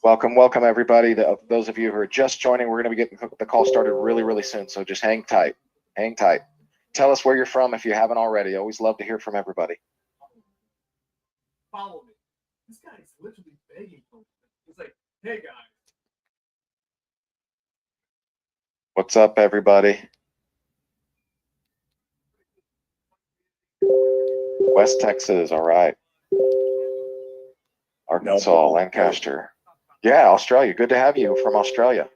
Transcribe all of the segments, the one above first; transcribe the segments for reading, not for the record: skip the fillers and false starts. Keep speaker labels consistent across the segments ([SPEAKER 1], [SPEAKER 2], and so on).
[SPEAKER 1] Welcome everybody. Those of you who are just joining, we're going to be getting the call started really soon, so just hang tight. Tell us where you're from if you haven't already. Always love to hear from everybody.
[SPEAKER 2] Follow me. This guy is literally begging for me. He's like, hey guys.
[SPEAKER 1] What's up, everybody? West Texas, all right. Arkansas, Lancaster. Yeah, Australia. Good to have you from Australia.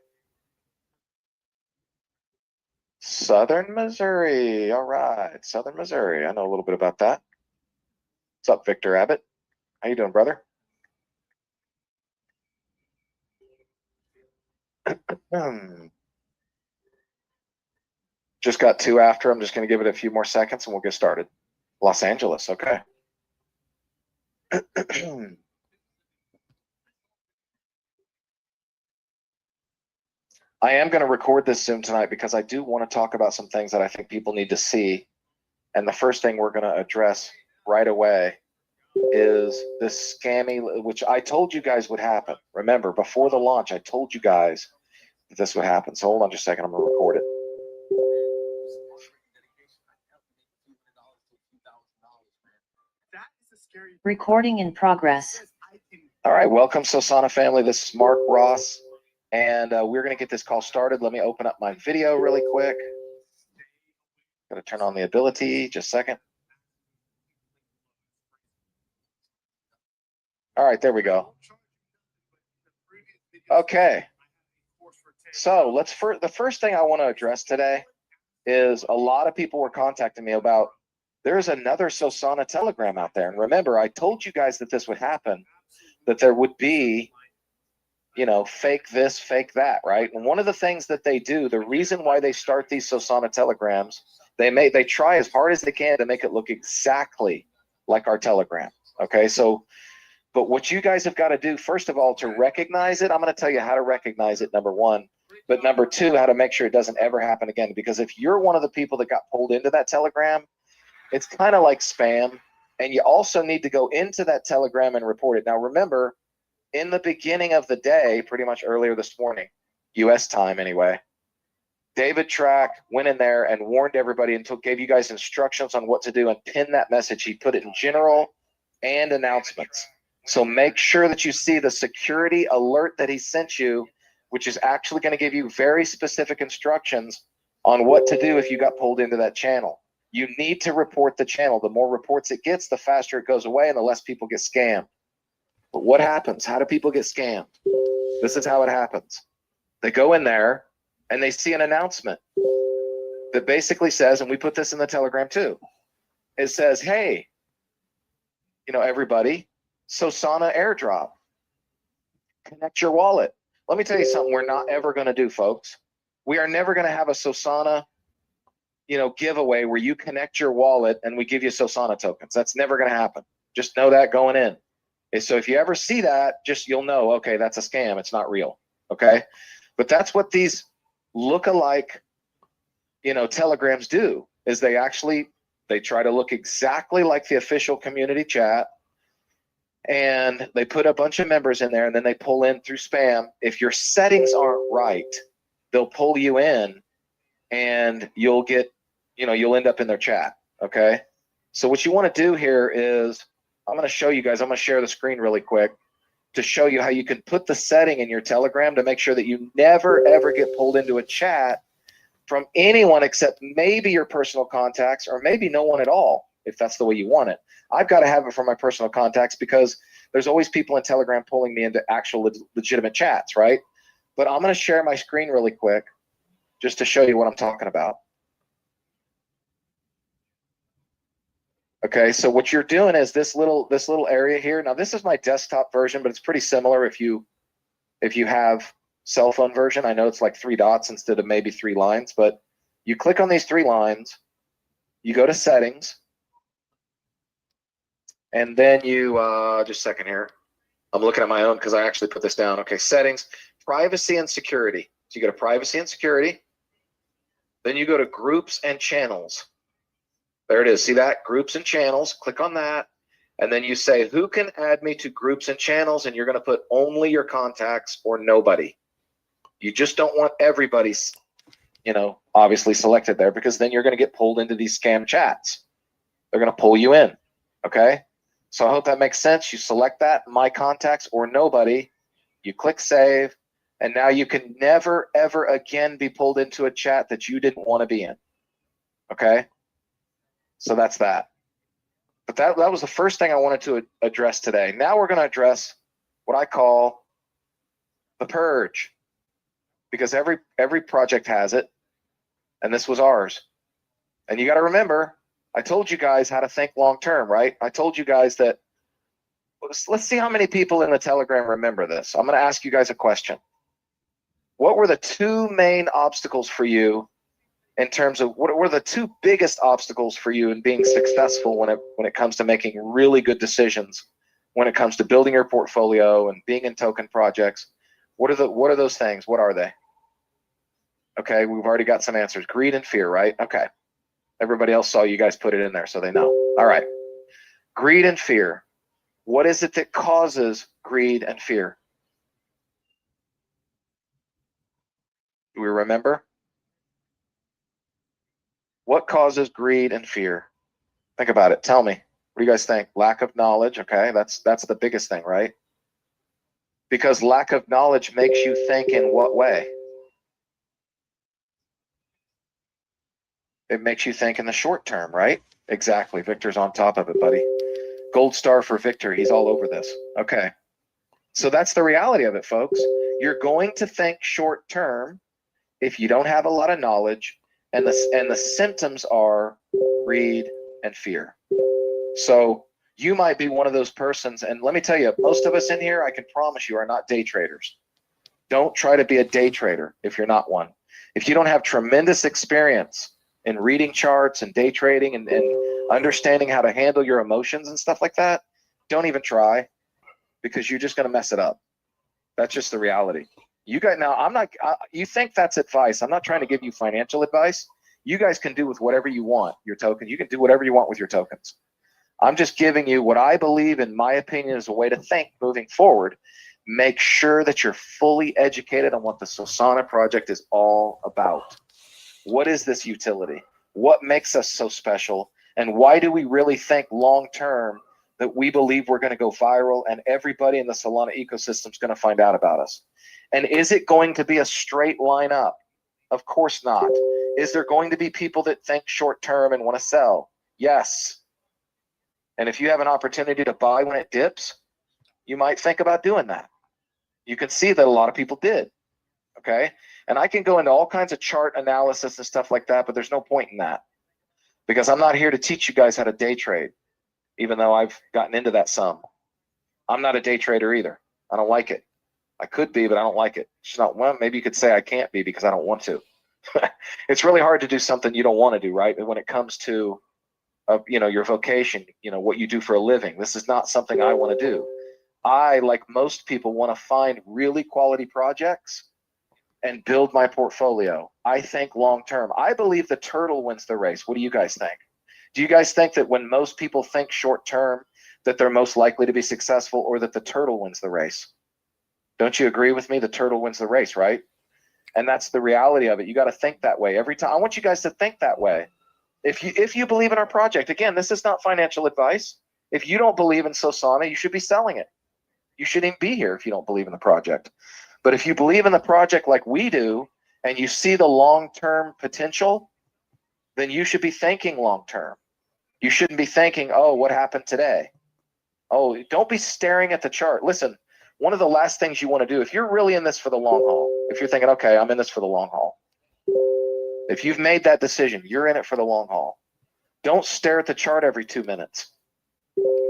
[SPEAKER 1] Southern Missouri. All right. Southern Missouri. I know a little bit about that. What's up, Victor Abbott? How you doing, brother? Just got two after. I'm just going to give it a few more seconds and we'll get started. Los Angeles. Okay. I am going to record this soon tonight because I do want to talk about some things that I think people need to see. And the first thing we're going to address right away is this scammy, which I told you guys would happen. Remember, before the launch, I told you guys that this would happen. So hold on just a second. I'm going to record it.
[SPEAKER 3] Recording in progress.
[SPEAKER 1] All right. Welcome, Sosana family. This is Mark Ross. And we're going to get this call started. Let me open up my video really quick. Going to turn on the ability. Just a second. All right, there we go. Okay. So the first thing I want to address today is a lot of people were contacting me about there's another Sosana Telegram out there. And remember, I told you guys that this would happen, that there would be, you know, fake this, fake that, right? And one of the things that they do, the reason why they start these Sosana Telegrams, they try as hard as they can to make it look exactly like our Telegram. Okay, so, but what you guys have got to do, first of all, to recognize it, I'm going to tell you how to recognize it, number one. But number two, how to make sure it doesn't ever happen again. Because if you're one of the people that got pulled into that Telegram, it's kind of like spam. And you also need to go into that Telegram and report it. Now, remember, in the beginning of the day, pretty much earlier this morning, US time anyway, David Track went in there and warned everybody and gave you guys instructions on what to do and pinned that message. He put it in general and announcements. So make sure that you see the security alert that he sent you, which is actually going to give you very specific instructions on what to do if you got pulled into that channel. You need to report the channel. The more reports it gets, the faster it goes away and the less people get scammed. But what happens? How do people get scammed? This is how it happens. They go in there and they see an announcement that basically says, and we put this in the Telegram too, it says, hey, you know, everybody, Sosana airdrop. Connect your wallet. Let me tell you something we're not ever going to do, folks. We are never going to have a Sosana, you know, giveaway where you connect your wallet and we give you Sosana tokens. That's never going to happen. Just know that going in. So if you ever see that, just you'll know, okay, that's a scam. It's not real. Okay. But that's what these look-alike, you know, Telegrams do, is they try to look exactly like the official community chat. And they put a bunch of members in there and then they pull in through spam. If your settings aren't right, they'll pull you in and you'll get, you know, you'll end up in their chat. Okay. So what you want to do here is, I'm going to show you guys, I'm going to share the screen really quick to show you how you can put the setting in your Telegram to make sure that you never, ever get pulled into a chat from anyone except maybe your personal contacts or maybe no one at all, if that's the way you want it. I've got to have it for my personal contacts because there's always people in Telegram pulling me into actual legitimate chats, right? But I'm going to share my screen really quick just to show you what I'm talking about. Okay, so what you're doing is this little area here. Now this is my desktop version, but it's pretty similar if you have cell phone version. I know it's like 3 dots instead of maybe 3 lines, but you click on these 3 lines, you go to settings, and then you just a second here. I'm looking at my own because I actually put this down. Okay, settings, privacy and security. So you go to privacy and security, then you go to groups and channels. There it is. See that? Groups and channels. Click on that. And then you say, who can add me to groups and channels? And you're going to put only your contacts or nobody. You just don't want everybody's, obviously selected there, because then you're going to get pulled into these scam chats. They're going to pull you in. Okay. So I hope that makes sense. You select that, my contacts or nobody. You click save. And now you can never, ever again be pulled into a chat that you didn't want to be in. Okay. So that's that. But that was the first thing I wanted to address today. Now we're going to address what I call the purge, because every project has it, and this was ours. And you got to remember, I told you guys how to think long term, right? I told you guys that. Let's see how many people in the Telegram remember this. I'm going to ask you guys a question. What were the two main obstacles for you in terms of what were the two biggest obstacles for you in being successful when it comes to making really good decisions, when it comes to building your portfolio and being in token projects? What are those things? What are they? Okay, we've already got some answers. Greed and fear, right? Okay. Everybody else saw you guys put it in there, so they know. All right. Greed and fear. What is it that causes greed and fear? Do we remember? What causes greed and fear? Think about it. Tell me. What do you guys think? Lack of knowledge. Okay, that's the biggest thing, right? Because lack of knowledge makes you think in what way? It makes you think in the short term, right? Exactly. Victor's on top of it, buddy. Gold star for Victor. He's all over this. Okay. So that's the reality of it, folks. You're going to think short term if you don't have a lot of knowledge, and the symptoms are greed and fear. So you might be one of those persons, and let me tell you, most of us in here, I can promise you, are not day traders. Don't try to be a day trader if you're not one. If you don't have tremendous experience in reading charts and day trading and understanding how to handle your emotions and stuff like that, don't even try, because you're just going to mess it up. That's just the reality. You think that's advice. I'm not trying to give you financial advice. You guys can do with whatever you want your token. You can do whatever you want with your tokens. I'm just giving you what I believe, in my opinion, is a way to think moving forward. Make sure that you're fully educated on what the Sosana project is all about. What is this utility? What makes us so special? And why do we really think long term that we believe we're going to go viral and everybody in the Solana ecosystem is going to find out about us? And is it going to be a straight line up? Of course not. Is there going to be people that think short term and want to sell? Yes. And if you have an opportunity to buy when it dips, you might think about doing that. You can see that a lot of people did. Okay. And I can go into all kinds of chart analysis and stuff like that, but there's no point in that, because I'm not here to teach you guys how to day trade, even though I've gotten into that some. I'm not a day trader either. I don't like it. I could be, but I don't like it. It's not, well, maybe you could say I can't be because I don't want to. It's really hard to do something you don't want to do, right? And when it comes to, your vocation, what you do for a living, this is not something I want to do. I, like most people, want to find really quality projects and build my portfolio. I think long term. I believe the turtle wins the race. What do you guys think? Do you guys think that when most people think short term, that they're most likely to be successful, or that the turtle wins the race? Don't you agree with me? The turtle wins the race, right? And that's the reality of it. You got to think that way every time. I want you guys to think that way. If you believe in our project, again, this is not financial advice. If you don't believe in Sosana, you should be selling it. You shouldn't be here if you don't believe in the project. But if you believe in the project like we do, and you see the long-term potential, then you should be thinking long-term. You shouldn't be thinking, oh, what happened today? Oh, don't be staring at the chart. Listen, one of the last things you want to do, if you're really in this for the long haul, if you're thinking, okay, I'm in this for the long haul. If you've made that decision, you're in it for the long haul. Don't stare at the chart every 2 minutes,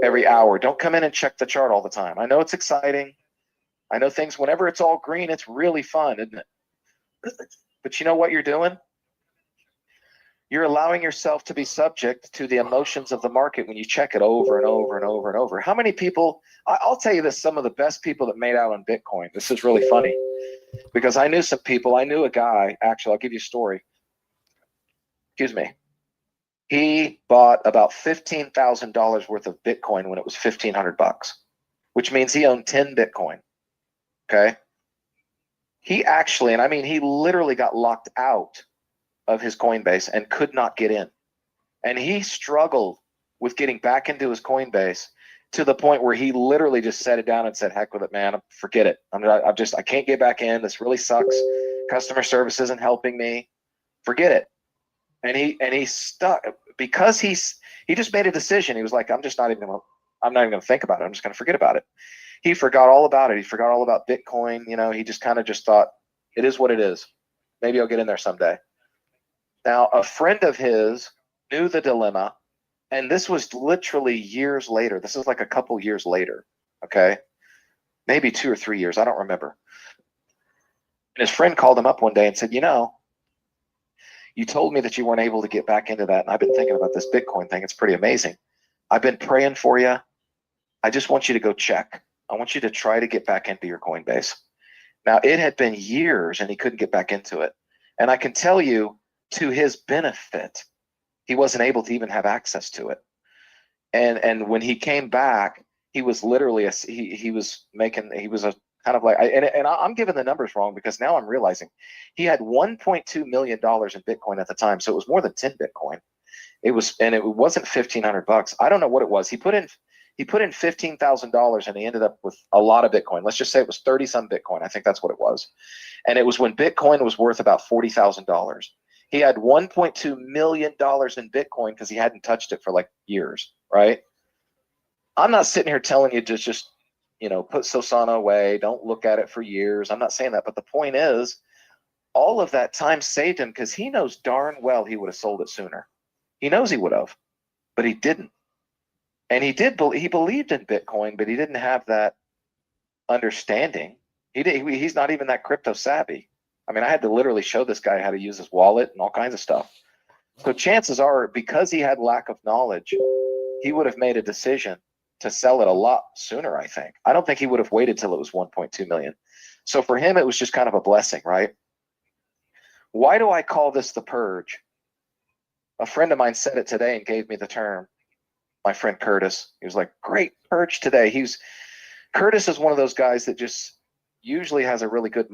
[SPEAKER 1] every hour. Don't come in and check the chart all the time. I know it's exciting. I know things, whenever it's all green, it's really fun, isn't it? But you know what you're doing? You're allowing yourself to be subject to the emotions of the market when you check it over and over and over and over. How many people, I'll tell you this, some of the best people that made out on Bitcoin, this is really funny, because I knew some people. I knew a guy, actually, I'll give you a story. Excuse me. He bought about $15,000 worth of Bitcoin when it was $1,500, which means he owned 10 Bitcoin. Okay. He actually, and I mean, he literally got locked out of his Coinbase and could not get in. And he struggled with getting back into his Coinbase to the point where he literally just set it down and said, heck with it, man. Forget it. I can't get back in. This really sucks. Customer service isn't helping me. Forget it. And he stuck because he just made a decision. He was like, I'm not even gonna think about it. I'm just gonna forget about it. He forgot all about it. He forgot all about Bitcoin. You know, he just kind of just thought, it is what it is. Maybe I'll get in there someday. Now, a friend of his knew the dilemma, and this was literally years later. This is like a couple years later, okay? Maybe 2 or 3 years. I don't remember. And his friend called him up one day and said, you know, you told me that you weren't able to get back into that, and I've been thinking about this Bitcoin thing. It's pretty amazing. I've been praying for you. I just want you to go check. I want you to try to get back into your Coinbase. Now, it had been years, and he couldn't get back into it. And I can tell you, to his benefit, he wasn't able to even have access to it. And when he came back, he was literally he was a kind of like, I'm giving the numbers wrong because now I'm realizing he had $1.2 million in Bitcoin at the time, so it was more than 10 Bitcoin. It wasn't $1,500. I don't know what it was. He put in $15,000 and he ended up with a lot of Bitcoin. Let's just say it was 30 some Bitcoin. I think that's what it was. And it was when Bitcoin was worth about $40,000. He had $1.2 million in Bitcoin because he hadn't touched it for like years, right? I'm not sitting here telling you to just, put Sosana away. Don't look at it for years. I'm not saying that. But the point is, all of that time saved him because he knows darn well he would have sold it sooner. He knows he would have, but he didn't. And he believed in Bitcoin, but he didn't have that understanding. He's not even that crypto savvy. I mean, I had to literally show this guy how to use his wallet and all kinds of stuff. So chances are, because he had lack of knowledge, he would have made a decision to sell it a lot sooner, I think. I don't think he would have waited till it was 1.2 million. So for him, it was just kind of a blessing, right? Why do I call this the purge? A friend of mine said it today and gave me the term. My friend Curtis, he was like, great purge today. Curtis is one of those guys that just usually has a really good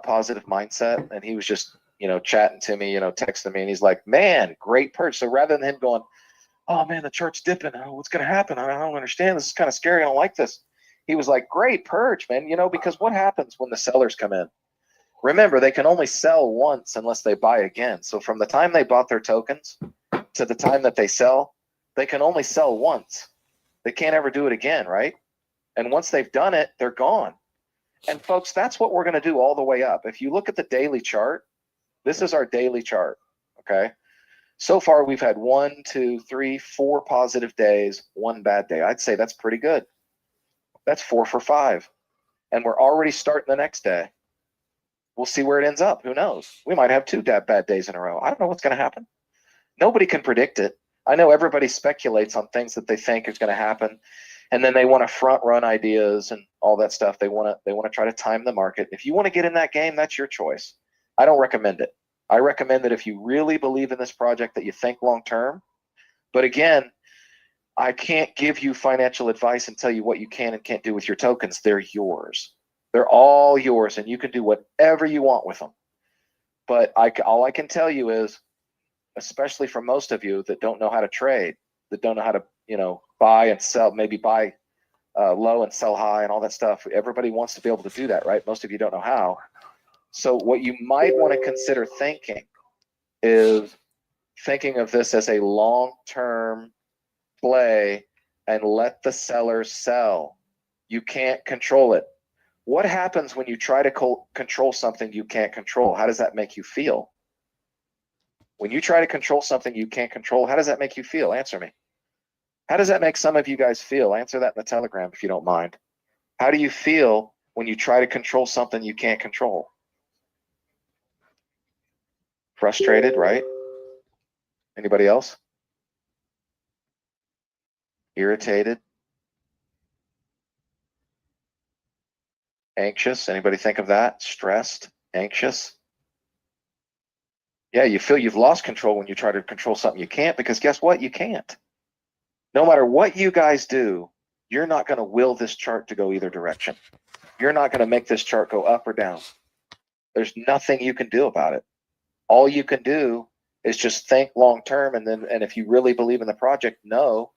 [SPEAKER 1] positive mindset. And he was just, chatting to me, texting me, and he's like, man, great purge. So rather than him going, oh man, the chart's dipping. Oh, what's going to happen? I don't understand. This is kind of scary. I don't like this. He was like, great purge, man. Because what happens when the sellers come in? Remember, they can only sell once unless they buy again. So from the time they bought their tokens to the time that they sell, they can only sell once. They can't ever do it again, right? And once they've done it, they're gone. And folks, that's what we're going to do all the way up. If you look at the daily chart, this is our daily chart, okay? So far, we've had 1, 2, 3, 4 positive days, 1 bad day. I'd say that's pretty good. That's 4 for 5. And we're already starting the next day. We'll see where it ends up. Who knows? We might have 2 bad days in a row. I don't know what's going to happen. Nobody can predict it. I know everybody speculates on things that they think is going to happen, and then they want to front run ideas and all that stuff. They want to try to time the market. If you want to get in that game, that's your choice. I don't recommend it. I recommend that if you really believe in this project, that you think long term. But again, I can't give you financial advice and tell you what you can and can't do with your tokens. They're yours. They're all yours, and you can do whatever you want with them. But all I can tell you is, especially for most of you that don't know how to trade, that don't know how to, buy and sell, maybe buy low and sell high and all that stuff. Everybody wants to be able to do that, right? Most of you don't know how. So what you might want to consider thinking is thinking of this as a long-term play and let the sellers sell. You can't control it. What happens when you try to control something you can't control? How does that make you feel? When you try to control something you can't control, how does that make you feel? Answer me. How does that make some of you guys feel? Answer that in the Telegram if you don't mind. How do you feel when you try to control something you can't control? Frustrated, right? Anybody else? Irritated? Anxious? Anybody think of that? Stressed? Anxious? Yeah, you feel you've lost control when you try to control something you can't, because guess what? You can't. No matter what you guys do, you're not going to will this chart to go either direction. You're not going to make this chart go up or down. There's nothing you can do about it. All you can do is just think long term, and if you really believe in the project, know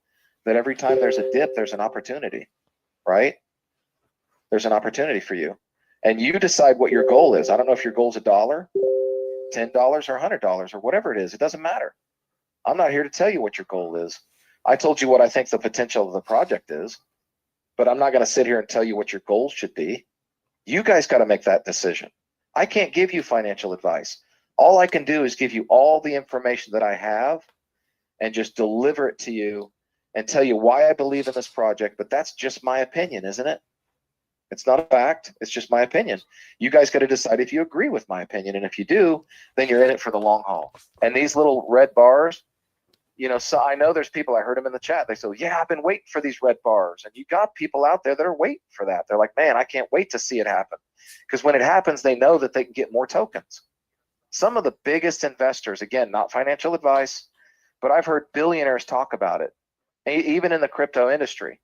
[SPEAKER 1] that every time there's a dip, there's an opportunity, right? There's an opportunity for you. And you decide what your goal is. I don't know if your goal is $1, $10, or $100, or whatever it is. It doesn't matter. I'm not here to tell you what your goal is. I told you what I think the potential of the project is, but I'm not going to sit here and tell you what your goals should be. You guys got to make that decision. I can't give you financial advice. All I can do is give you all the information that I have and just deliver it to you and tell you why I believe in this project. But that's just my opinion, isn't it? It's not a fact. It's just my opinion. You guys got to decide if you agree with my opinion. And if you do, then you're in it for the long haul. And these little red bars, you know, so I know there's people, I heard them in the chat. They say, yeah, I've been waiting for these red bars. And you got people out there that are waiting for that. They're like, man, I can't wait to see it happen. Because when it happens, they know that they can get more tokens. Some of the biggest investors, again, not financial advice, but I've heard billionaires talk about it, even in the crypto industry.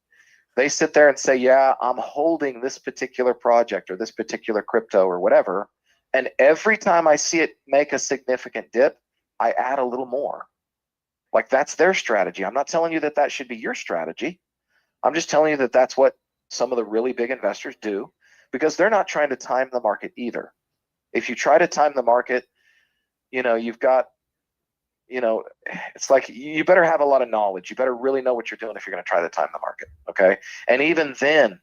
[SPEAKER 1] They sit there and say, yeah, I'm holding this particular project or this particular crypto or whatever. And every time I see it make a significant dip, I add a little more. Like, that's their strategy. I'm not telling you that that should be your strategy. I'm just telling you that that's what some of the really big investors do, because they're not trying to time the market either. If you try to time the market, you know, you've got, you know, it's like you better have a lot of knowledge. You better really know what you're doing if you're going to try to time the market. Okay. And even then,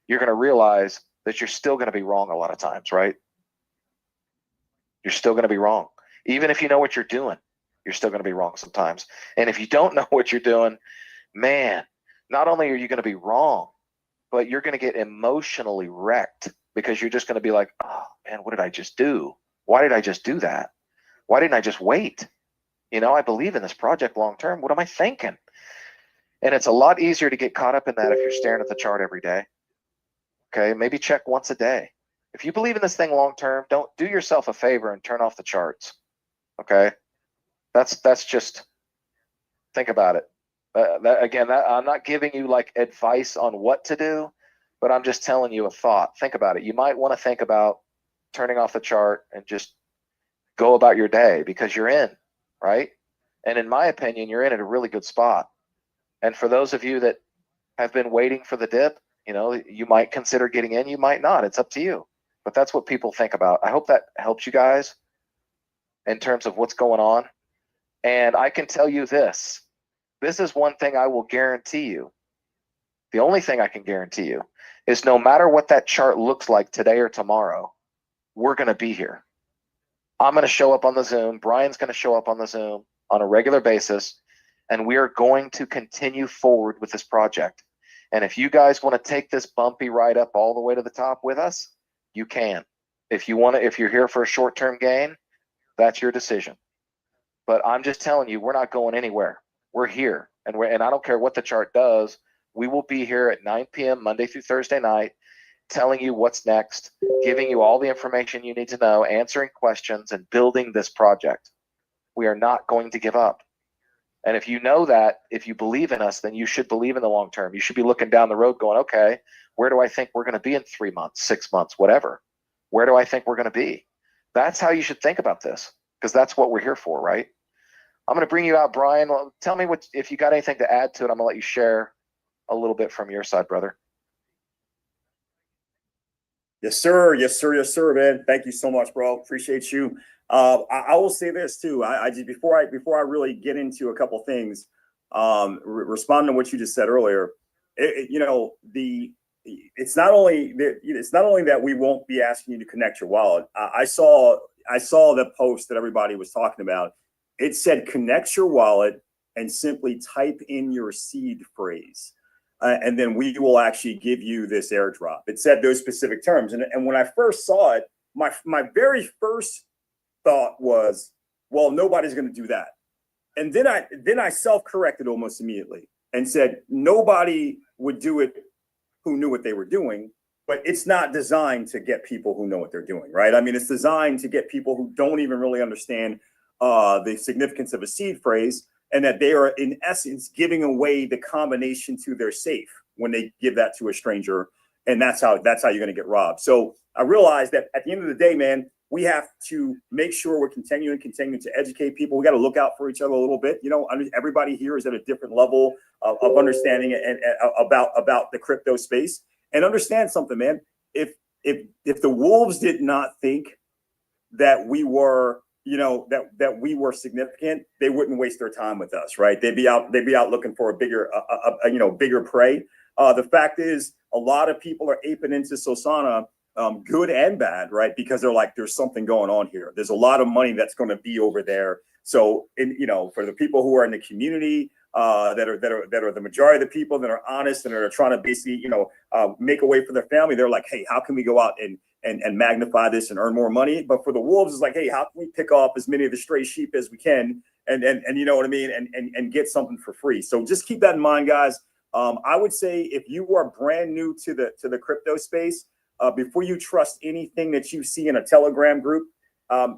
[SPEAKER 1] you're going to realize that you're still going to be wrong a lot of times, right? You're still going to be wrong. Even if you know what you're doing, you're still going to be wrong sometimes. And if you don't know what you're doing, man, not only are you going to be wrong, but you're going to get emotionally wrecked, because you're just going to be like, oh man, what did I just do? Why did I just do that? Why didn't I just wait? You know, I believe in this project long term. What am I thinking? And it's a lot easier to get caught up in that if you're staring at the chart every day. Okay, maybe check once a day. If you believe in this thing long term, don't do yourself a favor and turn off the charts. Okay, that's just, think about it. I'm not giving you like advice on what to do, but I'm just telling you a thought. Think about it. You might want to think about turning off the chart and just go about your day, because you're in, right? And in my opinion, you're in at a really good spot. And for those of you that have been waiting for the dip, you know, you might consider getting in, you might not. It's up to you. But that's what people think about. I hope that helps you guys in terms of what's going on. And I can tell you this. This is one thing I will guarantee you. The only thing I can guarantee you is, no matter what that chart looks like today or tomorrow, we're going to be here. I'm going to show up on the Zoom. Brian's going to show up on the Zoom on a regular basis. And we are going to continue forward with this project. And if you guys want to take this bumpy ride up all the way to the top with us, you can. If you want to, if you're here for a short-term gain, that's your decision. But I'm just telling you, we're not going anywhere. We're here. And I don't care what the chart does. We will be here at 9 p.m. Monday through Thursday night, telling you what's next, giving you all the information you need to know, answering questions, and building this project. We are not going to give up. And if you know that, if you believe in us, then you should believe in the long term. You should be looking down the road going, okay, where do I think we're going to be in 3 months, 6 months, whatever? Where do I think we're going to be? That's how you should think about this, because that's what we're here for, right? I'm going to bring you out, Brian. Well, tell me if you got anything to add to it. I'm going to let you share a little bit from your side, brother.
[SPEAKER 4] Yes, sir. Yes, sir. Yes, sir, man. Thank you so much, bro. Appreciate you. I will say this too. I just before I really get into a couple things, responding to what you just said earlier, you know, it's not only that we won't be asking you to connect your wallet. I saw the post that everybody was talking about. It said connect your wallet and simply type in your seed phrase. And then we will actually give you this airdrop. It said those specific terms. And when I first saw it, my very first thought was, well, nobody's going to do that. And then I self-corrected almost immediately and said, nobody would do it who knew what they were doing, but it's not designed to get people who know what they're doing, right? I mean, it's designed to get people who don't even really understand the significance of a seed phrase, and that they are in essence giving away the combination to their safe when they give that to a stranger, and that's how you're going to get robbed. So I realized that at the end of the day, man, we have to make sure we're continuing to educate people. We got to look out for each other a little bit. You know, everybody here is at a different level of understanding and about the crypto space. And understand something, man. If the wolves did not think that we were, you know, that we were significant, they wouldn't waste their time with us, right? They'd be out looking for a bigger prey. The fact is, a lot of people are aping into Sosana, good and bad, right? Because they're like, there's something going on here. There's a lot of money that's going to be over there. So, for the people who are in the community, that are the majority of the people that are honest and are trying to basically, make a way for their family, they're like, hey, how can we go out and magnify this and earn more money? But for the wolves, it's like, hey, how can we pick off as many of the stray sheep as we can and you know what I mean, and get something for free. So just keep that in mind, guys. I would say if you are brand new to the crypto space, before you trust anything that you see in a Telegram group,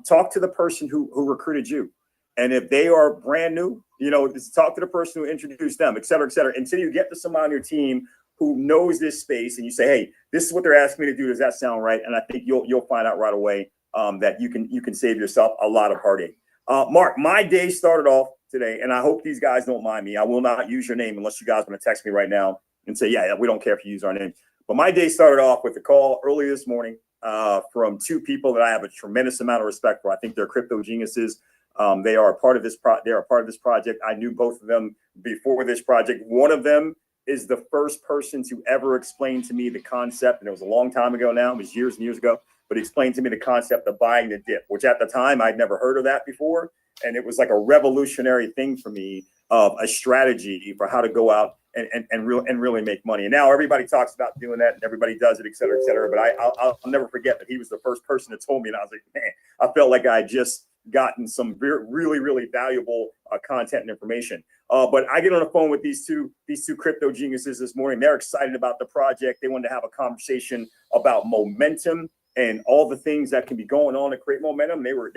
[SPEAKER 4] talk to the person who recruited you. And if they are brand new, just talk to the person who introduced them, et cetera, until you get to somebody on your team who knows this space and you say, hey, this is what they're asking me to do. Does that sound right? And I think you'll find out right away that you can save yourself a lot of heartache. Mark, my day started off today, and I hope these guys don't mind me. I will not use your name unless you guys want to text me right now and say, yeah, we don't care if you use our name. But my day started off with a call early this morning from two people that I have a tremendous amount of respect for. I think they're crypto geniuses. They are a part of this project. I knew both of them before this project. One of them is the first person to ever explain to me the concept, and it was a long time ago now. It was years and years ago, but he explained to me the concept of buying the dip, which at the time I'd never heard of that before. And it was like a revolutionary thing for me of a strategy for how to go out and really make money. And now everybody talks about doing that and everybody does it, et cetera, et cetera. But I'll never forget that he was the first person that told me, and I was like, man, I felt like I just gotten some really, really valuable content and information. But I get on the phone with these two crypto geniuses this morning. They're excited about the project. They wanted to have a conversation about momentum and all the things that can be going on to create momentum. They were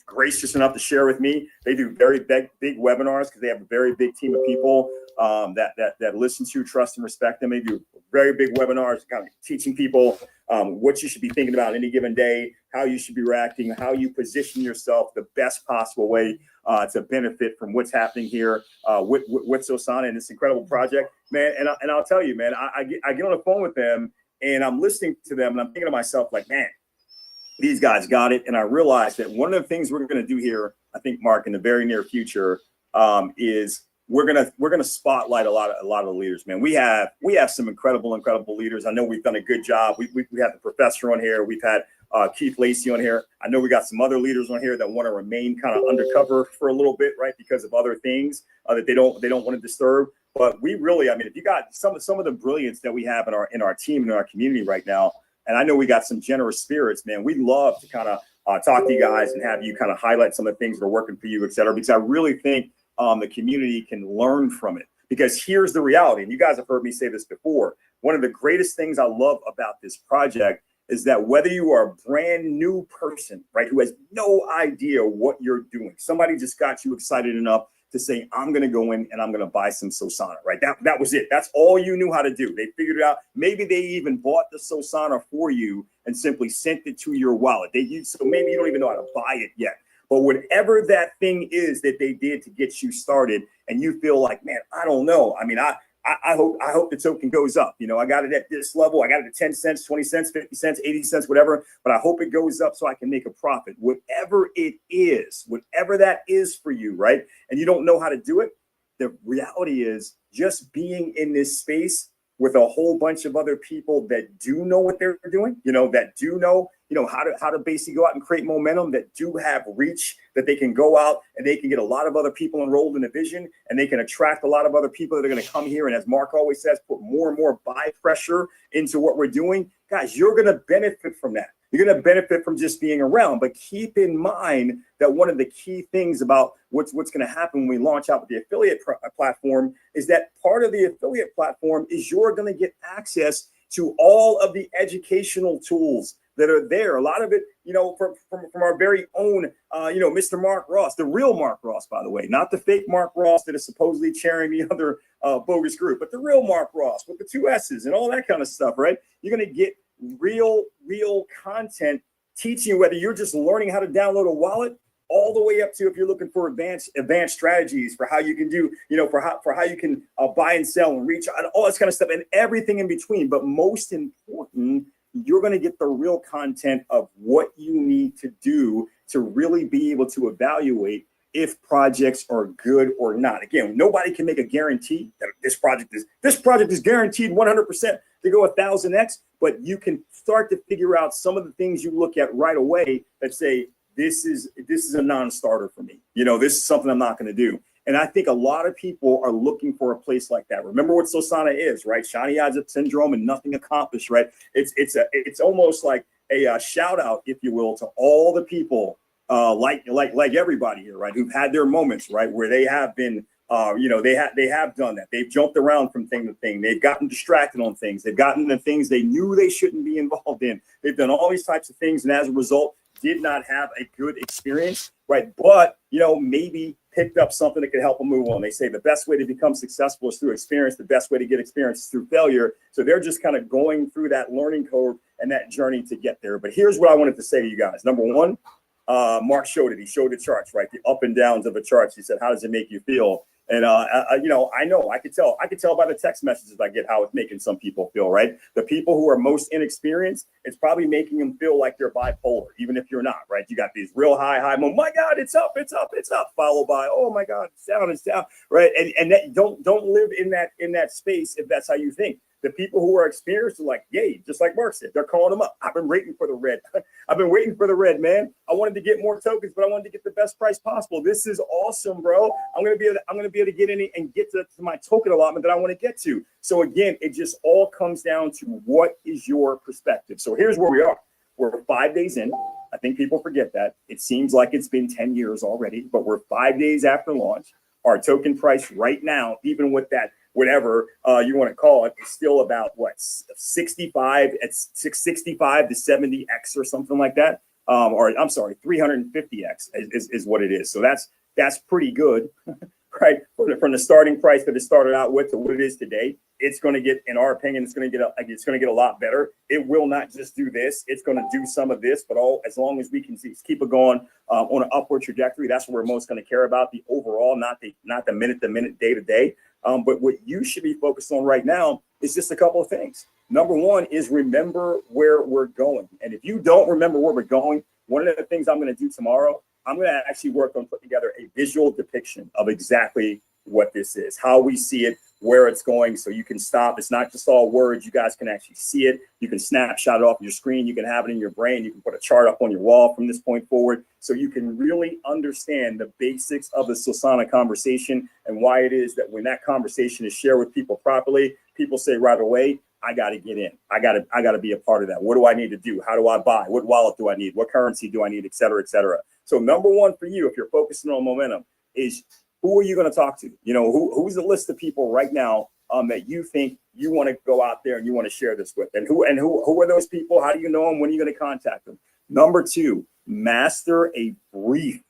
[SPEAKER 4] gracious enough to share with me. They do very big webinars because they have a very big team of people that listen to, trust, and respect them. They do very big webinars, kind of teaching people what you should be thinking about any given day, how you should be reacting, how you position yourself the best possible way to benefit from what's happening here with Sosana and this incredible project, man. And I'll tell you, man, I get on the phone with them and I'm listening to them and I'm thinking to myself, like, man, these guys got it. And I realized that one of the things we're going to do here, I think, Mark, in the very near future, is we're gonna spotlight a lot of the leaders, man. We have some incredible leaders. I know we've done a good job. We had the professor on here. We've had Keith Lacey on here. I know we got some other leaders on here that want to remain kind of undercover for a little bit, right? Because of other things that they don't want to disturb. But we really, I mean, if you got some of the brilliance that we have in our team and in our community right now, and I know we got some generous spirits, man. We'd love to kind of talk to you guys and have you kind of highlight some of the things that are working for you, et cetera, because I really think the community can learn from it. Because here's the reality, and you guys have heard me say this before. One of the greatest things I love about this project is that whether you are a brand new person, right, who has no idea what you're doing, somebody just got you excited enough to say, I'm going to go in and I'm going to buy some Sosana, right? That was it. That's all you knew how to do. They figured it out. Maybe they even bought the Sosana for you and simply sent it to your wallet. So maybe you don't even know how to buy it yet. But whatever that thing is that they did to get you started and you feel like, man, I don't know. I mean, I hope the token goes up. You know, I got it at this level. I got it at 10 cents, 20 cents, 50 cents, 80 cents, whatever. But I hope it goes up so I can make a profit. Whatever it is, whatever that is for you, right? And you don't know how to do it. The reality is just being in this space with a whole bunch of other people that do know what they're doing, that do know, how to basically go out and create momentum, that do have reach, that they can go out and they can get a lot of other people enrolled in the vision, and they can attract a lot of other people that are going to come here. And as Mark always says, put more and more buy pressure into what we're doing. Guys, you're going to benefit from that. You're going to benefit from just being around. But keep in mind that one of the key things about what's going to happen when we launch out with the affiliate platform is that part of the affiliate platform is you're going to get access to all of the educational tools that are there. A lot of it, you know, from our very own, you know, Mr. Mark Ross, the real Mark Ross, by the way, not the fake Mark Ross that is supposedly chairing the other bogus group, but the real Mark Ross with the 2 S's and all that kind of stuff, right? You're going to get real content teaching you, whether you're just learning how to download a wallet, all the way up to if you're looking for advanced strategies for how you can do, you know, for how you can buy and sell and reach out, all this kind of stuff and everything in between. But most important, you're going to get the real content of what you need to do to really be able to evaluate if projects are good or not. Again, nobody can make a guarantee that this project is guaranteed 100% to go 1000x, but you can start to figure out some of the things you look at right away that say, this is a non-starter for me. You know, this is something I'm not going to do. And I think a lot of people are looking for a place like that. Remember what Sosana is, right? Shiny odds syndrome and nothing accomplished, right? It's almost like a shout out, if you will, to all the people like everybody here, right? Who've had their moments, right? Where they have been, you know, they have done that. They've jumped around from thing to thing. They've gotten distracted on things. They've gotten the things they knew they shouldn't be involved in. They've done all these types of things. And as a result, did not have a good experience, right? But, you know, maybe picked up something that could help them move on. They say the best way to become successful is through experience. The best way to get experience is through failure. So they're just kind of going through that learning curve and that journey to get there. But here's what I wanted to say to you guys. Number one, Mark showed it. He showed the charts, right? The up and downs of the charts. He said, how does it make you feel? And, you know, I could tell by the text messages I get how it's making some people feel, right? The people who are most inexperienced, it's probably making them feel like they're bipolar, even if you're not, right? You got these real high, oh my God, it's up, followed by, oh my God, it's down, right? And that don't live in that space if that's how you think. The people who are experienced are like, yay, just like Mark said, they're calling them up. I've been waiting for the red. I've been waiting for the red, man. I wanted to get more tokens, but I wanted to get the best price possible. This is awesome, bro. I'm gonna be able to get in and get to my token allotment that I want to get to. So again, it just all comes down to what is your perspective. So here's where we are. We're 5 days in. I think people forget that. It seems like it's been 10 years already, but we're 5 days after launch. Our token price right now, even with that, whatever you want to call it, is still about what, 65 at 665 to 70x or something like that. Or I'm sorry, 350x is what it is. So that's pretty good, right? From the starting price that it started out with to what it is today, it's going to get, in our opinion, it's going to get a lot better. It will not just do this; it's going to do some of this, but as long as we can keep it going on an upward trajectory, that's what we're most going to care about. The overall, not the minute to minute, day to day. But what you should be focused on right now is just a couple of things. Number one is remember where we're going. And if you don't remember where we're going, one of the things I'm going to do tomorrow, I'm going to actually work on putting together a visual depiction of exactly what this is, how we see it, where it's going, so you can stop. It's not just all words. You guys can actually see it. You can snapshot it off your screen. You can have it in your brain. You can put a chart up on your wall from this point forward, so you can really understand the basics of the Sosana conversation and why it is that when that conversation is shared with people properly, people say right away, I got to get in. I got to be a part of that. What do I need to do? How do I buy? What wallet do I need? What currency do I need? Et cetera, et cetera. So number one for you, if you're focusing on momentum, is who are you going to talk to? You know, who's the list of people right now that you think you want to go out there and you want to share this with? And who are those people? How do you know them? When are you going to contact them? Number two, master a brief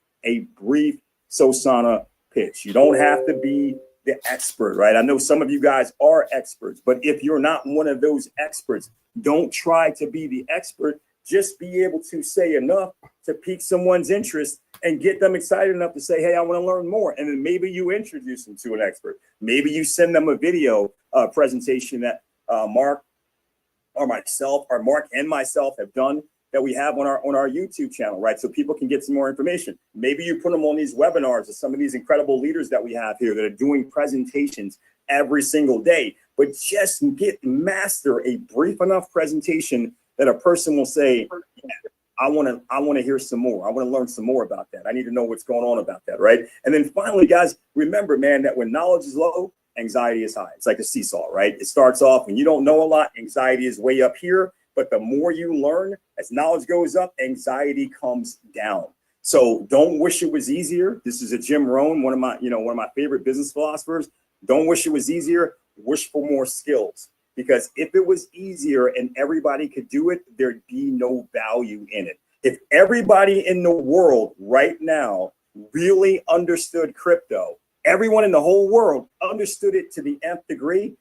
[SPEAKER 4] Sosana pitch. You don't have to be the expert, right? I know some of you guys are experts, but if you're not one of those experts, don't try to be the expert. Just be able to say enough to pique someone's interest and get them excited enough to say, hey, I want to learn more. And then maybe you introduce them to an expert. Maybe you send them a video presentation that Mark and myself have done that we have on our YouTube channel, right? So people can get some more information. Maybe you put them on these webinars of some of these incredible leaders that we have here that are doing presentations every single day. But just master a brief enough presentation that a person will say, I want to hear some more. I want to learn some more about that. I need to know what's going on about that, right? And then finally, guys, remember, man, that when knowledge is low, anxiety is high. It's like a seesaw, right? It starts off when you don't know a lot, anxiety is way up here. But the more you learn, as knowledge goes up, anxiety comes down. So don't wish it was easier. This is a Jim Rohn, one of my favorite business philosophers. Don't wish it was easier. Wish for more skills. because if it was easier and everybody could do it, there'd be no value in it. If everybody in the world right now really understood crypto, everyone in the whole world understood it to the nth degree,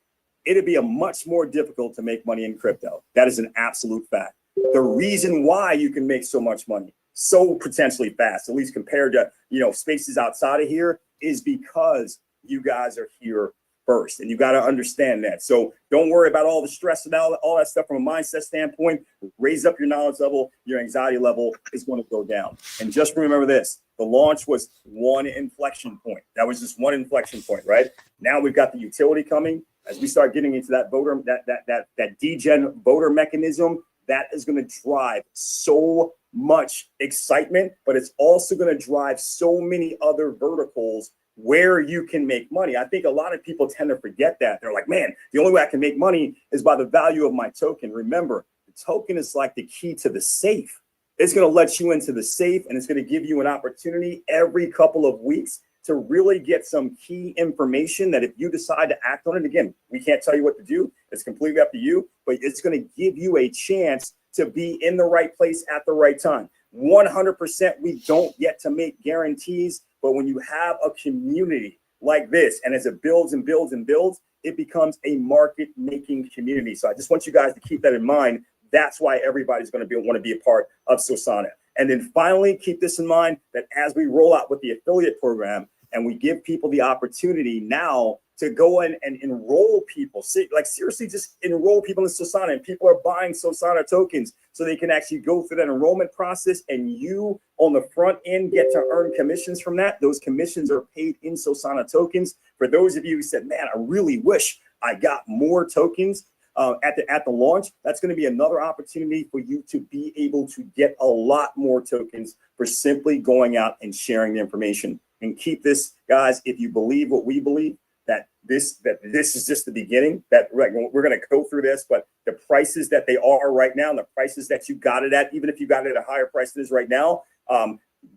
[SPEAKER 4] it'd be a much more difficult to make money in crypto. That is an absolute fact. The reason why you can make so much money so potentially fast, at least compared to, spaces outside of here, is because you guys are here first, and you got to understand that. So don't worry about all the stress and all that stuff from a mindset standpoint. Raise up your knowledge level, your anxiety level is going to go down. And just remember this, the launch was one inflection point. That was just one inflection point, right? Now we've got the utility coming. As we start getting into that voter, that degen voter mechanism, that is going to drive so much excitement, but it's also going to drive so many other verticals where you can make money. I think a lot of people tend to forget that. They're like, man, the only way I can make money is by the value of my token. Remember, the token is like the key to the safe. It's going to let you into the safe, and it's going to give you an opportunity every couple of weeks to really get some key information that if you decide to act on it, again, we can't tell you what to do. It's completely up to you, but it's going to give you a chance to be in the right place at the right time. 100%, we don't get to make guarantees, but when you have a community like this, and as it builds and builds and builds, it becomes a market-making community. So I just want you guys to keep that in mind. That's why everybody's going to want to be a part of Sosana. And then finally, keep this in mind that as we roll out with the affiliate program and we give people the opportunity now to go in and enroll people, seriously, just enroll people in Sosana, and people are buying Sosana tokens so they can actually go through that enrollment process, and you on the front end get to earn commissions from that. Those commissions are paid in Sosana tokens. For those of you who said, man, I really wish I got more tokens at the launch, that's going to be another opportunity for you to be able to get a lot more tokens for simply going out and sharing the information. And keep this, guys, if you believe what we believe, that this is just the beginning, that we're going to go through this, but the prices that they are right now, and the prices that you got it at, even if you got it at a higher price than it is right now,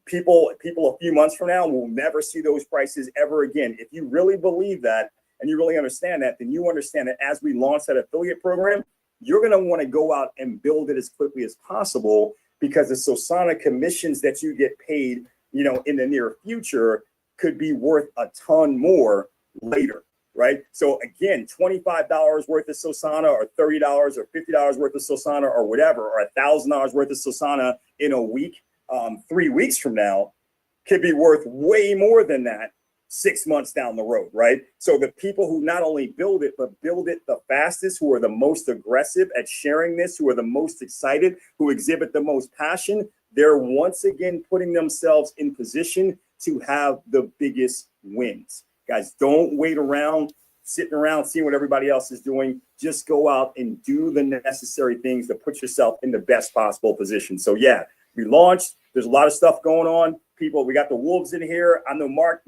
[SPEAKER 4] people a few months from now will never see those prices ever again. If you really believe that, and you really understand that, then you understand that as we launch that affiliate program, you're going to want to go out and build it as quickly as possible, because the Sosana commissions that you get paid, in the near future could be worth a ton more later, right? So again, $25 worth of Sosana, or $30 or $50 worth of Sosana, or whatever, or $1,000 worth of Sosana in a week, 3 weeks from now, could be worth way more than that 6 months down the road, right? So the people who not only build it, but build it the fastest, who are the most aggressive at sharing this, who are the most excited, who exhibit the most passion, they're once again putting themselves in position to have the biggest wins. Guys, don't wait around, sitting around, seeing what everybody else is doing. Just go out and do the necessary things to put yourself in the best possible position. So yeah, we launched. There's a lot of stuff going on. People, we got the wolves in here. I know Mark,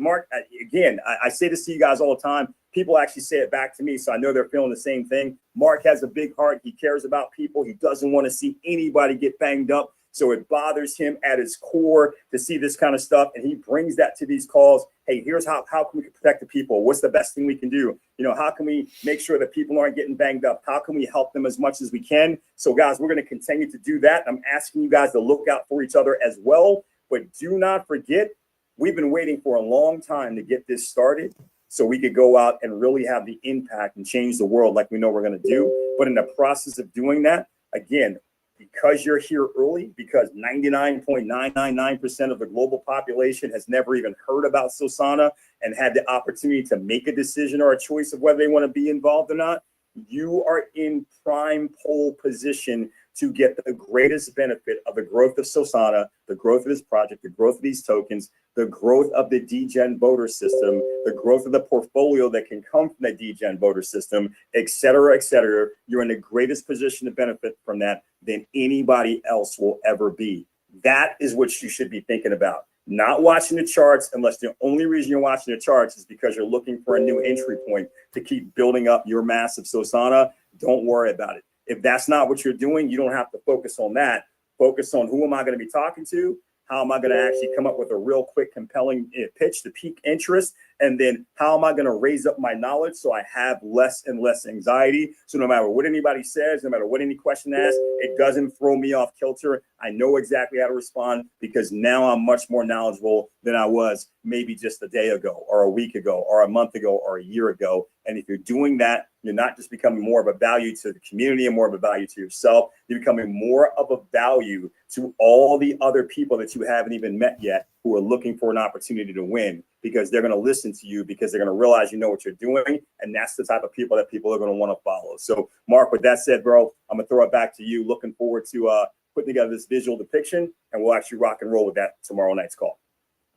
[SPEAKER 4] again, I say this to you guys all the time. People actually say it back to me, so I know they're feeling the same thing. Mark has a big heart. He cares about people. He doesn't want to see anybody get banged up. So it bothers him at his core to see this kind of stuff. And he brings that to these calls. Hey, here's how can we protect the people? What's the best thing we can do? How can we make sure that people aren't getting banged up? How can we help them as much as we can? So guys, we're going to continue to do that. I'm asking you guys to look out for each other as well. But do not forget, we've been waiting for a long time to get this started so we could go out and really have the impact and change the world like we know we're going to do. But in the process of doing that, again, because you're here early, because 99.999% of the global population has never even heard about Sosana and had the opportunity to make a decision or a choice of whether they want to be involved or not, you are in prime pole position to get the greatest benefit of the growth of Sosana, the growth of this project, the growth of these tokens, the growth of the degen voter system, the growth of the portfolio that can come from the degen voter system, et cetera, et cetera. You're in the greatest position to benefit from that than anybody else will ever be. That is what you should be thinking about. Not watching the charts, unless the only reason you're watching the charts is because you're looking for a new entry point to keep building up your massive Sosana. Don't worry about it. If that's not what you're doing, you don't have to focus on that. Focus on who am I going to be talking to? How am I going to actually come up with a real quick, compelling pitch to pique interest? And then how am I going to raise up my knowledge so I have less and less anxiety? So no matter what anybody says, no matter what any question asks, it doesn't throw me off kilter. I know exactly how to respond because now I'm much more knowledgeable than I was maybe just a day ago or a week ago or a month ago or a year ago. And if you're doing that, you're not just becoming more of a value to the community and more of a value to yourself. You're becoming more of a value to all the other people that you haven't even met yet who are looking for an opportunity to win, because they're going to listen to you, because they're going to realize you know what you're doing. And that's the type of people that people are going to want to follow. So Mark, with that said, bro, I'm going to throw it back to you. Looking forward to putting together this visual depiction, and we'll actually rock and roll with that tomorrow night's call.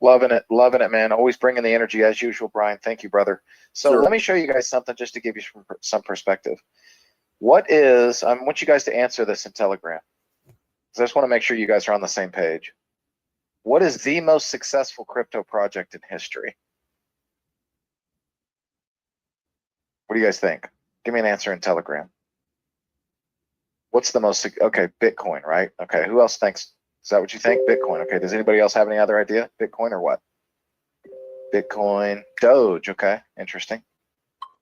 [SPEAKER 1] Loving it, man. Always bringing the energy as usual, Brian. Thank you, brother. So
[SPEAKER 4] Sure.
[SPEAKER 1] Let me show you guys something just to give you some perspective. What is, I want you guys to answer this in Telegram, because I just want to make sure you guys are on the same page. What is the most successful crypto project in history? What do you guys think? Give me an answer in Telegram. What's the most, okay, Bitcoin, right? Okay, who else thinks, is that what you think? Bitcoin, okay. Does anybody else have any other idea? Bitcoin or what? Bitcoin, Doge, okay, interesting.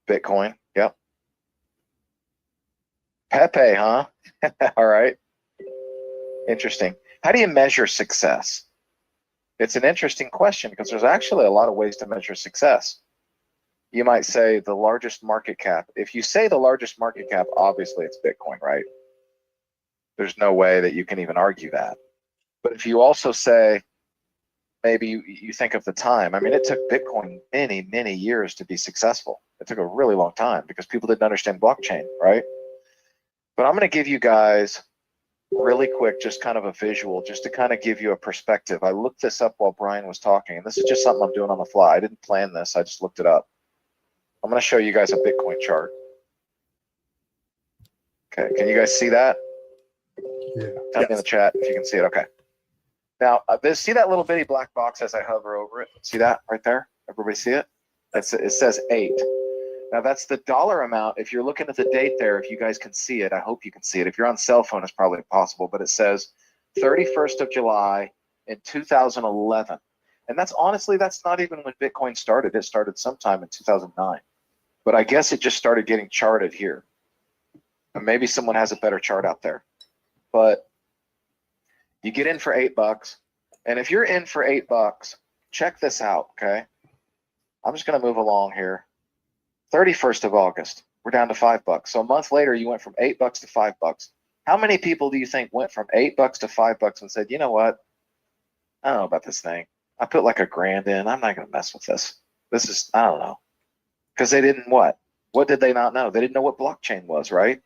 [SPEAKER 1] Bitcoin, yep. Pepe, huh? All right. Interesting. How do you measure success? It's an interesting question because there's actually a lot of ways to measure success. You might say the largest market cap. If you say the largest market cap, obviously it's Bitcoin, right? There's no way that you can even argue that. But if you also say, maybe you think of the time. I mean, it took Bitcoin many, many years to be successful. It took a really long time because people didn't understand blockchain, right? But I'm going to give you guys really quick, just kind of a visual, just to kind of give you a perspective. I looked this up while Brian was talking, and this is just something I'm doing on the fly. I didn't plan this. I just looked it up. I'm going to show you guys a Bitcoin chart. Okay, can you guys see that?
[SPEAKER 5] Yeah.
[SPEAKER 1] Tell me in the chat if you can see it. Okay. Now, see that little bitty black box as I hover over it? See that right there? Everybody see it? It says 8. Now, that's the dollar amount. If you're looking at the date there, if you guys can see it, I hope you can see it. If you're on cell phone, it's probably impossible, but it says 31st of July in 2011. And that's honestly, that's not even when Bitcoin started. It started sometime in 2009. But I guess it just started getting charted here. And maybe someone has a better chart out there. But you get in for $8. And if you're in for $8, check this out, okay? I'm just going to move along here. 31st of August, we're down to $5. So a month later, you went from $8 to $5. How many people do you think went from $8 to $5 and said, you know what? I don't know about this thing. I put like $1,000 in. I'm not going to mess with this. This is, I don't know. Because they didn't what? What did they not know? They didn't know what blockchain was, right?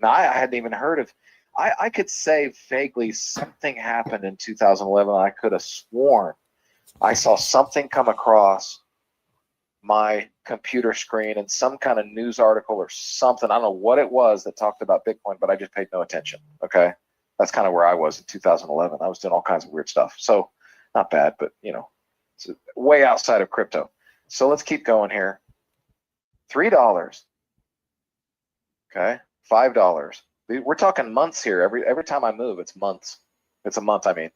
[SPEAKER 1] Now, I hadn't even heard of, I could say vaguely something happened in 2011. I could have sworn I saw something come across my computer screen in some kind of news article or something. I don't know what it was that talked about Bitcoin, but I just paid no attention. Okay. That's kind of where I was in 2011. I was doing all kinds of weird stuff. So not bad, but you know, it's way outside of crypto. So let's keep going here. $3. Okay. $5. We're talking months here. Every time I move, it's months. It's a month, I mean.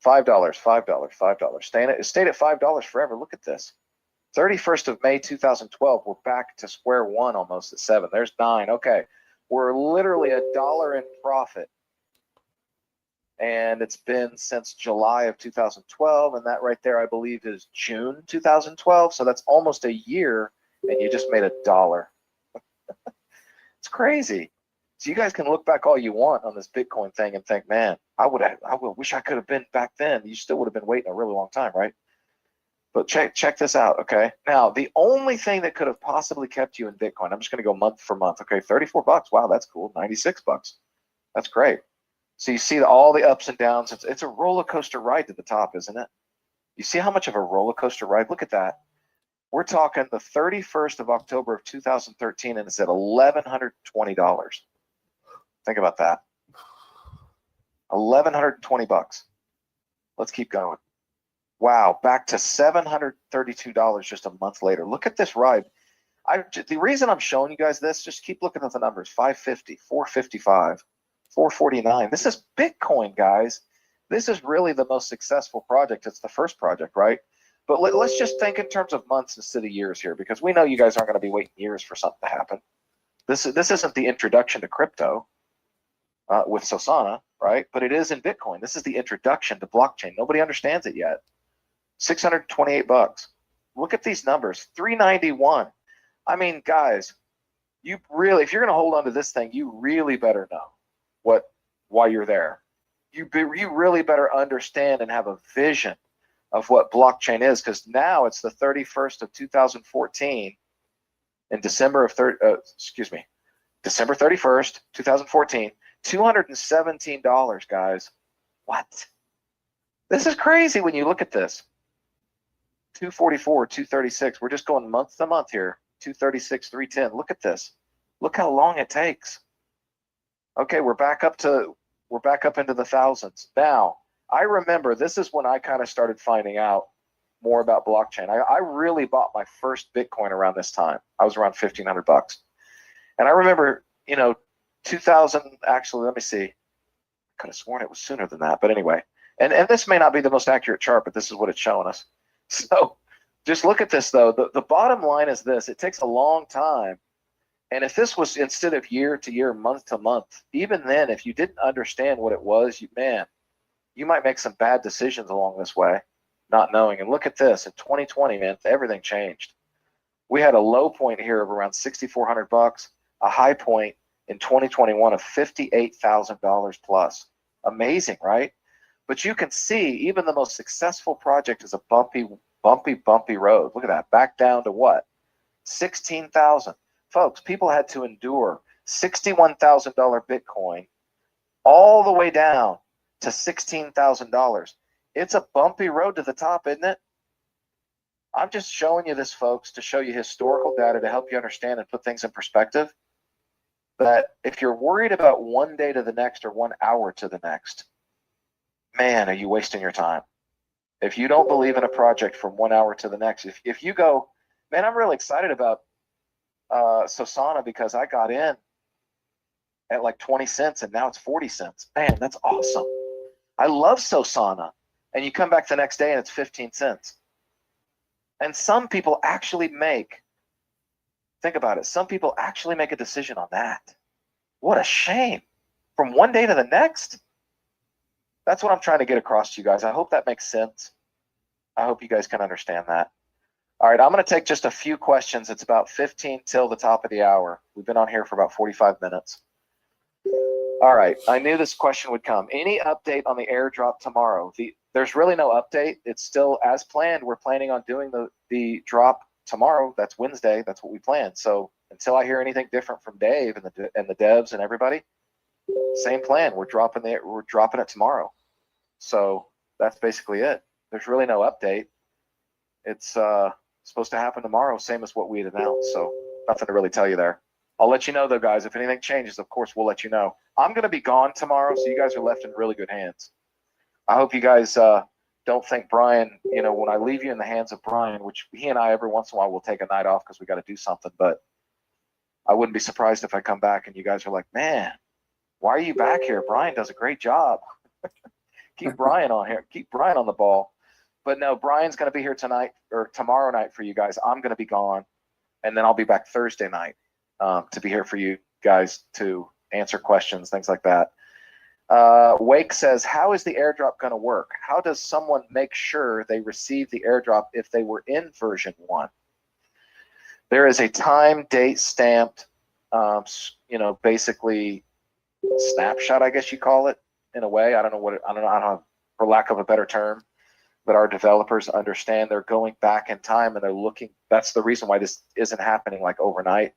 [SPEAKER 1] $5, $5, $5. Stayed at $5 forever. Look at this. 31st of May 2012, we're back to square one almost at 7. There's 9. Okay, we're literally $1 in profit, and it's been since July of 2012, and that right there I believe is June 2012. So that's almost a year, and you just made $1. It's crazy. So you guys can look back all you want on this Bitcoin thing and think, man, I wish I could have been back then. You still would have been waiting a really long time, right? But check this out, okay? Now, the only thing that could have possibly kept you in Bitcoin, I'm just going to go month for month, okay? $34. Wow, that's cool. $96. That's great. So you see all the ups and downs. It's a roller coaster ride to the top, isn't it? You see how much of a roller coaster ride? Look at that. We're talking the 31st of October of 2013, and it's at $1,120. Think about that. $1,120. Let's keep going. Wow, back to $732 just a month later. Look at this ride. The reason I'm showing you guys this, just keep looking at the numbers. 550, 455, 449. This is Bitcoin, guys. This is really the most successful project. It's the first project, right? But let's just think in terms of months instead of years here, because we know you guys aren't going to be waiting years for something to happen. This isn't the introduction to crypto with Sosana, right? But it is in Bitcoin. This is the introduction to blockchain. Nobody understands it yet. $628. Look at these numbers. 391. I mean, guys, you really, if you're going to hold on to this thing, you really better know why you're there. You really better understand and have a vision of what blockchain is, because now it's the 31st of 2014 in December 31st, 2014, $217, guys. What? This is crazy when you look at this. 244, 236. We're just going month to month here. 236, 310. Look at this. Look how long it takes. Okay, we're back up into the thousands. Now, I remember this is when I kind of started finding out more about blockchain. I really bought my first Bitcoin around this time. I was around $1,500. And I remember, 2000, actually, let me see. I could have sworn it was sooner than that, but anyway. And this may not be the most accurate chart, but this is what it's showing us. So just look at this, though. The bottom line is this. It takes a long time. And if this was instead of year to year, month to month, even then, if you didn't understand what it was, you might make some bad decisions along this way, not knowing. And look at this. In 2020, man, everything changed. We had a low point here of around $6,400, a high point in 2021 of $58,000 plus. Amazing, right? But you can see even the most successful project is a bumpy road. Look at that. Back down to what? 16,000. Folks, people had to endure $61,000 Bitcoin all the way down to $16,000. It's a bumpy road to the top, isn't it? I'm just showing you this, folks, to show you historical data to help you understand and put things in perspective. That if you're worried about one day to the next or 1 hour to the next, man, are you wasting your time. If you don't believe in a project from 1 hour to the next, if you go, man, I'm really excited about Sosana because I got in at like 20 cents and now it's 40 cents. Man, that's awesome. I love Sosana. And you come back the next day and it's 15 cents. And some people actually think about it, some people actually make a decision on that. What a shame. From one day to the next? That's what I'm trying to get across to you guys. I hope that makes sense. I hope you guys can understand that. All right, I'm going to take just a few questions. It's about 15 till the top of the hour. We've been on here for about 45 minutes. All right, I knew this question would come. Any update on the airdrop tomorrow? There's really no update. It's still as planned. We're planning on doing the drop tomorrow. That's Wednesday. That's what we planned. So until I hear anything different from Dave and the devs and everybody, same plan. We're dropping it tomorrow. So that's basically it. There's really no update. It's supposed to happen tomorrow, same as what we had announced. So nothing to really tell you there. I'll let you know though, guys. If anything changes, of course, we'll let you know. I'm going to be gone tomorrow, so you guys are left in really good hands. I hope you guys don't think Brian, when I leave you in the hands of Brian, which he and I every once in a while will take a night off because we got to do something, but I wouldn't be surprised if I come back and you guys are like, man, why are you back here? Brian does a great job. Keep Brian on here. Keep Brian on the ball. But no, Brian's going to be here tonight or tomorrow night for you guys. I'm going to be gone, and then I'll be back Thursday night to be here for you guys to answer questions, things like that. Wake says, how is the airdrop going to work? How does someone make sure they receive the airdrop if they were in version 1? There is a time, date stamped, basically snapshot, I guess you call it, in a way. I don't know, for lack of a better term, but our developers understand they're going back in time and they're looking. That's the reason why this isn't happening like overnight,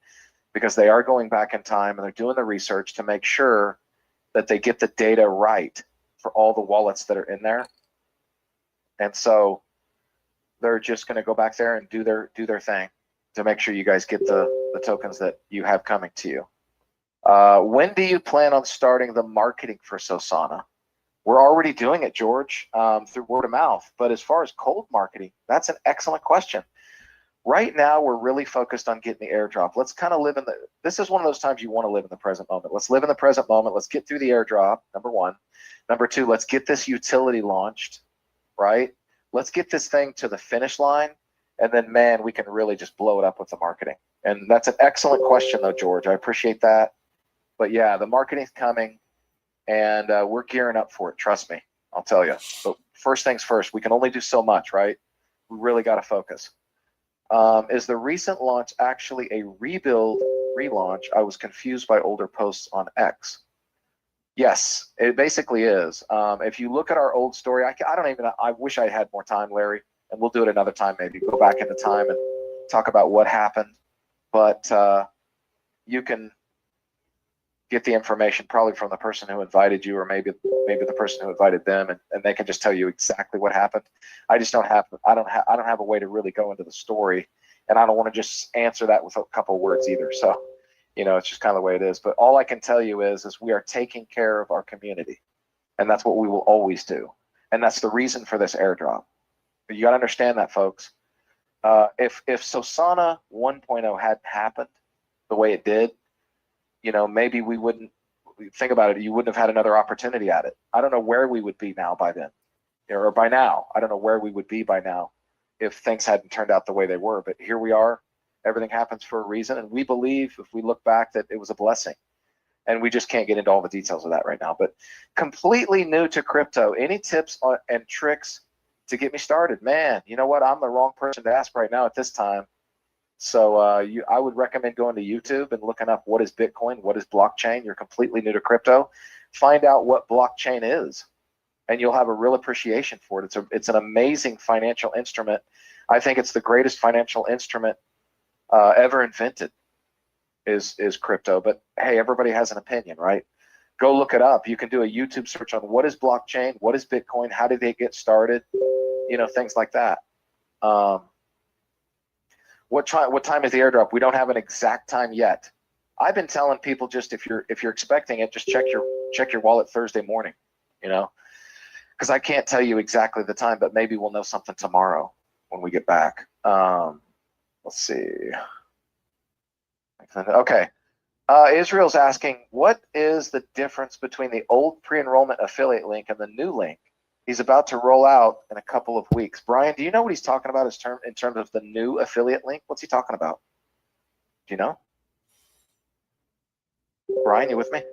[SPEAKER 1] because they are going back in time and they're doing the research to make sure that they get the data right for all the wallets that are in there. And so they're just going to go back there and do their thing to make sure you guys get the tokens that you have coming to you. When do you plan on starting the marketing for Sosana? We're already doing it, George, through word of mouth. But as far as cold marketing, that's an excellent question. Right now, we're really focused on getting the airdrop. Let's kind of live in this is one of those times you want to live in the present moment. Let's live in the present moment. Let's get through the airdrop, number one. Number two, let's get this utility launched, right? Let's get this thing to the finish line. And then, man, we can really just blow it up with the marketing. And that's an excellent question, though, George. I appreciate that. But yeah, the marketing's coming, and we're gearing up for it. Trust me, I'll tell you. But first things first, we can only do so much, right? We really got to focus. Is the recent launch actually a rebuild, relaunch? I was confused by older posts on X. Yes, it basically is. If you look at our old story, I wish I had more time, Larry, and we'll do it another time, maybe go back into time and talk about what happened. But you can get the information probably from the person who invited you, or maybe the person who invited them, and they can just tell you exactly what happened. I don't have a way to really go into the story, and I don't want to just answer that with a couple of words either. So, it's just kind of the way it is. But all I can tell you is we are taking care of our community, and that's what we will always do. And that's the reason for this airdrop. But you got to understand that, folks. If Sosana 1.0 hadn't happened the way it did, maybe we wouldn't think about it. You wouldn't have had another opportunity at it. I don't know where we would be now by then, or by now. I don't know where we would be by now if things hadn't turned out the way they were. But here we are. Everything happens for a reason, and we believe, if we look back, that it was a blessing. And we just can't get into all the details of that right now. But completely new to crypto, any tips and tricks to get me started? Man, you know what? I'm the wrong person to ask right now at this time. So I would recommend going to YouTube and looking up what is Bitcoin, what is blockchain. You're completely new to crypto. Find out what blockchain is, and you'll have a real appreciation for it. It's an amazing financial instrument. I think it's the greatest financial instrument ever invented is crypto. But hey, everybody has an opinion, right? Go look it up. You can do a YouTube search on what is blockchain, what is Bitcoin, how did they get started, things like that. What time is the airdrop? We don't have an exact time yet. I've been telling people, just if you're expecting it, just check your wallet Thursday morning, because I can't tell you exactly the time, but maybe we'll know something tomorrow when we get back. Let's see. Okay. Israel's asking, what is the difference between the old pre-enrollment affiliate link and the new link he's about to roll out in a couple of weeks? Brian, do you know what he's talking about in terms of the new affiliate link? What's he talking about? Do you know? Brian, you with me?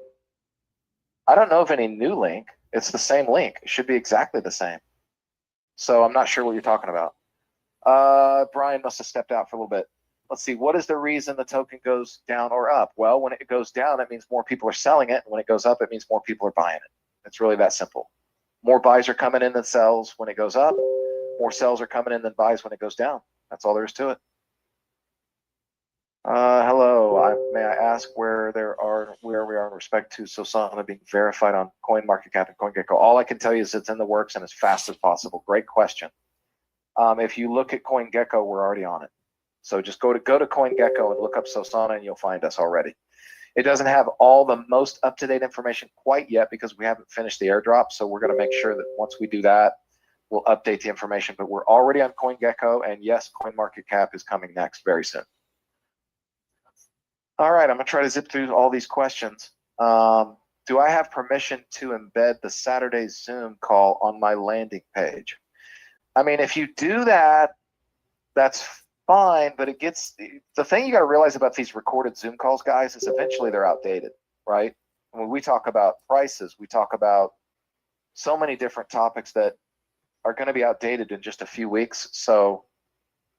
[SPEAKER 1] I don't know of any new link. It's the same link. It should be exactly the same. So I'm not sure what you're talking about. Brian must have stepped out for a little bit. Let's see. What is the reason the token goes down or up? Well, when it goes down, it means more people are selling it. And when it goes up, it means more people are buying it. It's really that simple. More buys are coming in than sells when it goes up. More sells are coming in than buys when it goes down. That's all there is to it. Hello. May I ask where we are in respect to Sosana being verified on CoinMarketCap and CoinGecko? All I can tell you is it's in the works and as fast as possible. Great question. If you look at CoinGecko, we're already on it. So just go to CoinGecko and look up Sosana, and you'll find us already. It doesn't have all the most up-to-date information quite yet because we haven't finished the airdrop. So we're going to make sure that once we do that, we'll update the information. But we're already on CoinGecko, and yes, CoinMarketCap is coming next very soon. All right, I'm going to try to zip through all these questions. Do I have permission to embed the Saturday Zoom call on my landing page? I mean, if you do that, that's fine, but the thing you got to realize about these recorded Zoom calls, guys, is eventually they're outdated, right? When we talk about prices, we talk about so many different topics that are going to be outdated in just a few weeks. So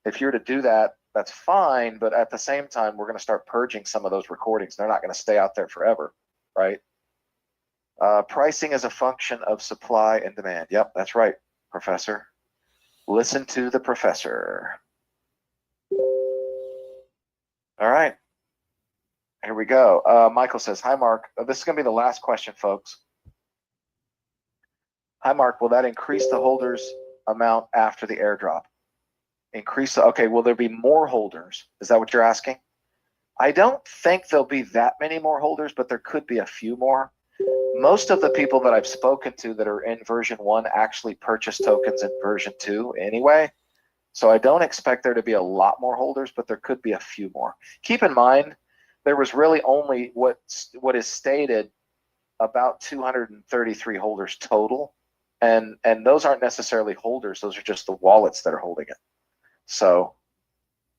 [SPEAKER 1] if you're to do that, that's fine, but at the same time, we're going to start purging some of those recordings. They're not going to stay out there forever, right? Pricing is a function of supply and demand. Yep, that's right, Professor. Listen to the professor. All right, here we go. Michael says, hi, Mark. This is going to be the last question, folks. Hi, Mark. Will that increase the holders amount after the airdrop? Okay, will there be more holders? Is that what you're asking? I don't think there'll be that many more holders, but there could be a few more. Most of the people that I've spoken to that are in version 1 actually purchase tokens in version 2 anyway. So I don't expect there to be a lot more holders, but there could be a few more. Keep in mind, there was really only what is stated about 233 holders total. And those aren't necessarily holders. Those are just the wallets that are holding it. So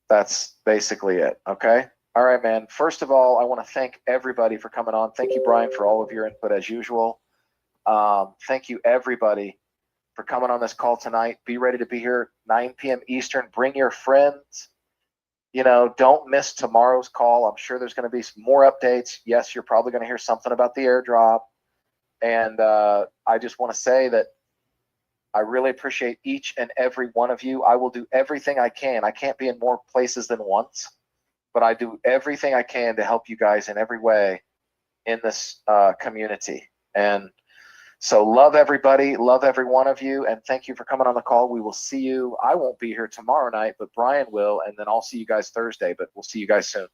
[SPEAKER 1] that's basically it. Okay. All right, man. First of all, I want to thank everybody for coming on. Thank you, Brian, for all of your input as usual. Thank you, everybody, for coming on this call tonight. Be ready to be here 9 p.m. Eastern. Bring your friends. You know, don't miss tomorrow's call. I'm sure there's going to be some more updates. Yes, you're probably going to hear something about the airdrop. And I just want to say that I really appreciate each and every one of you. I will do everything I can. I can't be in more places than once, but I do everything I can to help you guys in every way in this community. And so love everybody, love every one of you, and thank you for coming on the call. We will see you. I won't be here tomorrow night, but Brian will, and then I'll see you guys Thursday, but we'll see you guys soon.